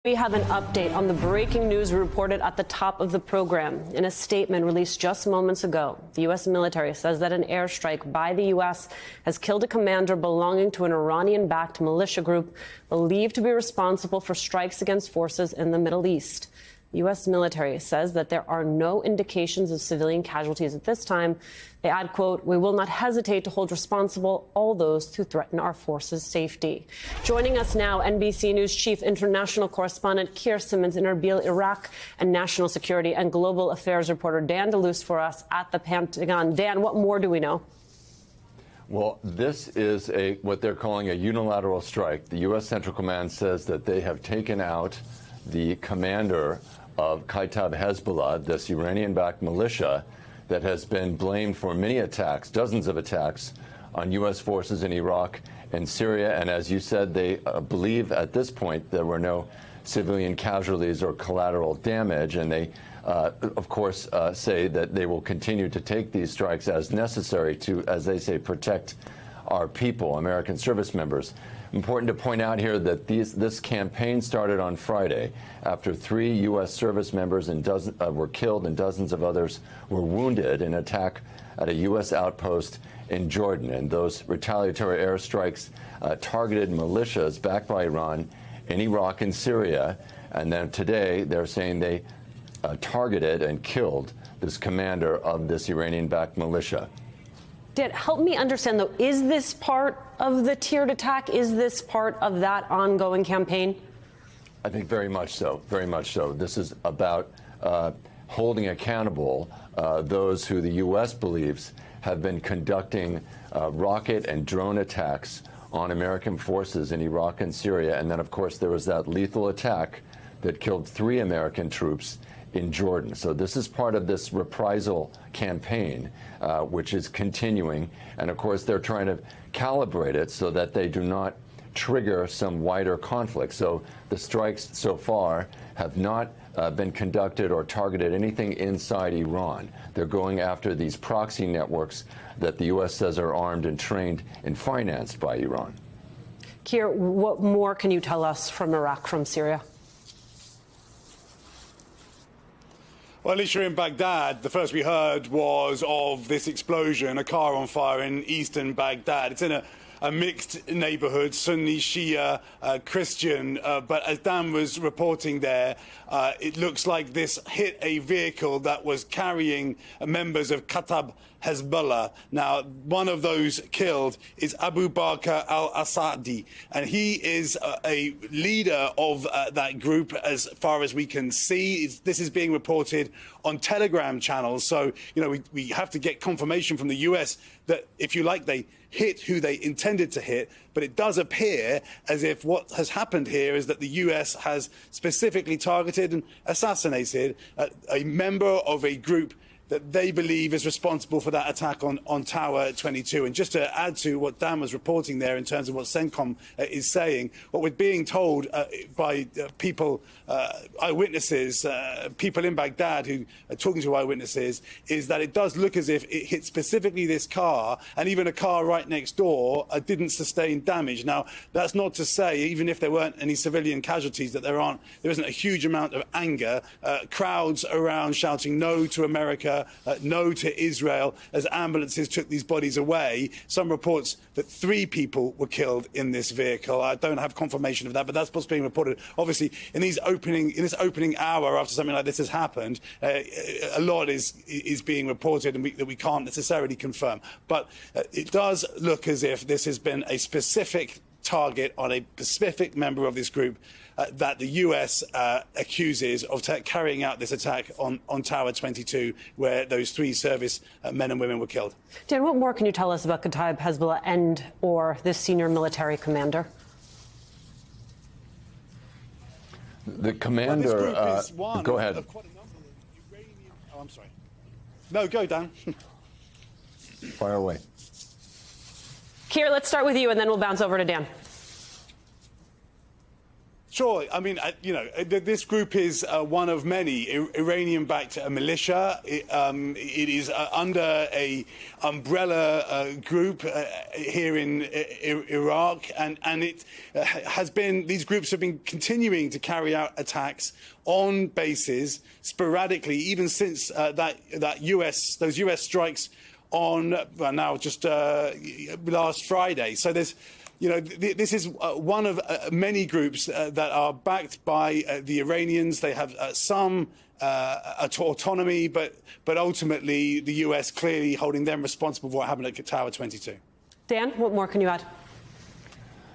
We have an update on the breaking news we reported at the top of the program. In a statement released just moments ago, the U.S. military says that an airstrike by the U.S. has killed a commander belonging to an Iranian-backed militia group believed to be responsible for strikes against forces in the Middle East. The U.S. military says that there are no indications of civilian casualties at this time. They add, quote, "We will not hesitate to hold responsible all those who threaten our forces' safety." Joining us now, NBC News chief international correspondent Keir Simmons in Erbil, Iraq, and national security and global affairs reporter Dan DeLuce for us at the Pentagon. Dan, what more do we know? Well, this is what they're calling a unilateral strike. The U.S. Central Command says that they have taken out the commander of Kataib Hezbollah, this Iranian-backed militia that has been blamed for many attacks, dozens of attacks on U.S. forces in Iraq and Syria. And as you said, they believe at this point there were no civilian casualties or collateral damage. And they, of course, say that they will continue to take these strikes as necessary to, as they say, protect our people, American service members. Important to point out here that this campaign started on Friday after 3 U.S. service members and were killed and dozens of others were wounded in an attack at a U.S. outpost in Jordan. And those retaliatory airstrikes targeted militias backed by Iran in Iraq and Syria. And then today they're saying they targeted and killed this commander of this Iranian-backed militia. Dan, help me understand, though, is this part of the tiered attack? Is this part of that ongoing campaign? I think very much so, very much so. This is about holding accountable those who the U.S. believes have been conducting rocket and drone attacks on American forces in Iraq and Syria. And then, of course, there was that lethal attack that killed 3 American troops in Jordan. So this is part of this reprisal campaign, which is continuing. And of course, they're trying to calibrate it so that they do not trigger some wider conflict. So the strikes so far have not been conducted or targeted anything inside Iran. They're going after these proxy networks that the U.S. says are armed and trained and financed by Iran. Keir, what more can you tell us from Iraq, from Syria? Well, Alicia, in Baghdad, the first we heard was of this explosion, a car on fire in eastern Baghdad. It's in a mixed neighborhood, Sunni, Shia, Christian. But as Dan was reporting there, it looks like this hit a vehicle that was carrying members of Kataib Hezbollah. Now, one of those killed is Abu Bakr al-Asadi, and he is a leader of that group as far as we can see. This is being reported on Telegram channels. So, you know, we have to get confirmation from the US that, if you like, they hit who they intended to hit. But it does appear as if what has happened here is that the US has specifically targeted and assassinated a member of a group that they believe is responsible for that attack on Tower 22. And just to add to what Dan was reporting there in terms of what CENTCOM is saying, what we're being told by people, eyewitnesses, people in Baghdad who are talking to eyewitnesses, is that it does look as if it hit specifically this car, and even a car right next door didn't sustain damage. Now, that's not to say, even if there weren't any civilian casualties, that there isn't a huge amount of anger, crowds around shouting no to America, no to Israel, as ambulances took these bodies away. Some reports that 3 people were killed in this vehicle. I don't have confirmation of that, but that's what's being reported. Obviously, in this opening hour after something like this has happened, a lot is being reported and that we can't necessarily confirm. But it does look as if this has been a specific target on a specific member of this group that the US accuses of carrying out this attack on Tower 22, where those 3 service men and women were killed. Dan, what more can you tell us about Kataib Hezbollah and or this senior military commander? The commander, well, this group is one go ahead. Of quite a number of uranium. Oh, I'm sorry. No, go, Dan. Fire away. Keir, let's start with you, and then we'll bounce over to Dan. Sure. I mean, this group is one of many Iranian-backed militia. It is under a umbrella group here in Iraq, and it has been. These groups have been continuing to carry out attacks on bases sporadically, even since those US strikes on now just last Friday. So there's. This is one of many groups that are backed by the Iranians. They have some autonomy, but ultimately the US clearly holding them responsible for what happened at Tower 22. Dan, what more can you add?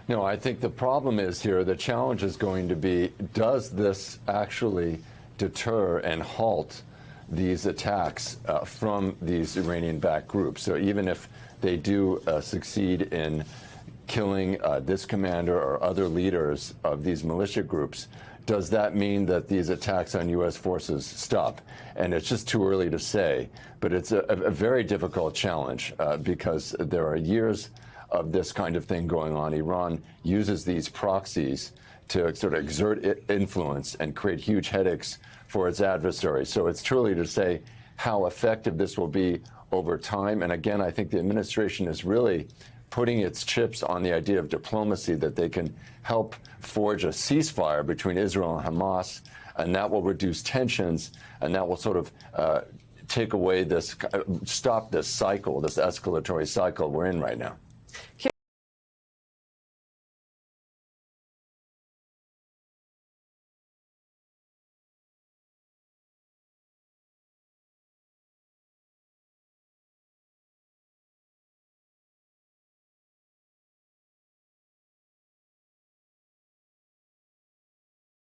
No, I think the problem is here, the challenge is going to be, does this actually deter and halt these attacks from these Iranian-backed groups? So even if they do succeed in killing this commander or other leaders of these militia groups, does that mean that these attacks on U.S. forces stop? And it's just too early to say, but it's a very difficult challenge because there are years of this kind of thing going on. Iran uses these proxies to sort of exert influence and create huge headaches for its adversaries. So it's too early to say how effective this will be over time. And again, I think the administration is really putting its chips on the idea of diplomacy, that they can help forge a ceasefire between Israel and Hamas, and that will reduce tensions, and that will sort of take away this, stop this cycle, this escalatory cycle we're in right now.